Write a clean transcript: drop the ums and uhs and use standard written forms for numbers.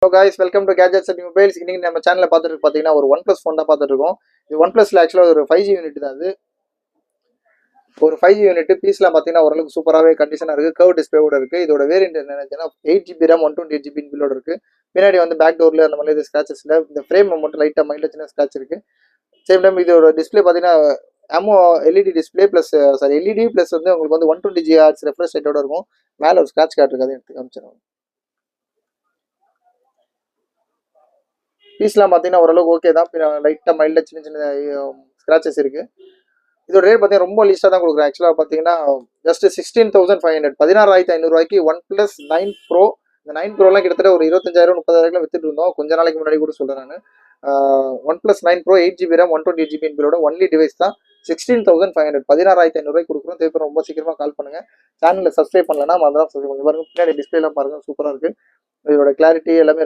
Hello guys, welcome to gadgets and mobiles. இன்னைக்கு நம்ம சேனலில் பார்த்துட்டு பார்த்தீங்கன்னா ஒரு ஒன் ப்ளஸ் ஃபோன் தான் பார்த்துட்டு இருக்கோம். இது ஒன் ப்ளஸில் ஆக்சுவலாக ஒரு 5G யூனிட் தான். அது ஒரு 5G யூனிட் பீஸ்லாம் பார்த்தீங்கன்னா ஓரளவுக்கு சூப்பராகவே கண்டிஷனாக இருக்குது. கர்வ் டிஸ்பிளேவோட இருக்குது. இதோட வேரியன்ட் என்னன்னா 8GB RAM 128GB பில்லோட இருக்குது. பின்னாடி வந்து பேக் டோரில் அந்த மாதிரி ஸ்க்ராச்சஸ் இல்லை. இந்த ஃப்ரேம் மட்டும் லைட்டாக மைண்டில் சின்ன ஸ்க்ராட்ச் இருக்குது. சேம் டைம் இதோட டிஸ்பிளே பார்த்தீங்கன்னா AMO LED display plus LED plus வந்து உங்களுக்கு வந்து 120Hz ரெஃப்ரெஷ் ரேட்டோட இருக்கும். மேலே ஒரு ஸ்க்ராட்ச் கார்டு இருக்குது, அதை எடுத்து காமிச்சிடும். பீஸ்லாம் பார்த்தீங்கன்னா ஓரளவுக்கு ஓகே தான். லைட்டாக மைல்டாக சின்ன சின்ன ஸ்க்ராச்சஸ் இருக்குது. இதோட ரேட் பார்த்தீங்கன்னா ரொம்ப லீஸ்ட்டாக தான் கொடுக்குறேன். ஆக்சுவலாக பார்த்தீங்கன்னா ஜஸ்ட் 16,500 16,500 ஒன் ப்ளஸ் 9 ப்ரோ. இந்த 9 ப்ரோலாம் கிட்டத்தட்ட ஒரு 25,000 30,000 வித்துட்டு இருந்தோம் கொஞ்ச நாளைக்கு முன்னாடி கூட சொல்கிறேன் நான். One plus 9 pro 8GB RAM 128GB பில்லோட ஒன்லி டிவைஸ் தான். 16,500 16,500 கொடுக்குறோம். தேவைப்படும் ரொம்ப சீக்கிரமாக கால் பண்ணுங்கள். சேனலில் சப்ஸ்கிரைப் பண்ணலன்னா அதெல்லாம் சப்ஸ்கிரைப் பண்ணுங்க. பாருங்க பின்னாடி டிஸ்பிளேலாம் பாருங்கள், சூப்பராக இருக்குது. இதோட கிளாரிட்டி எல்லாமே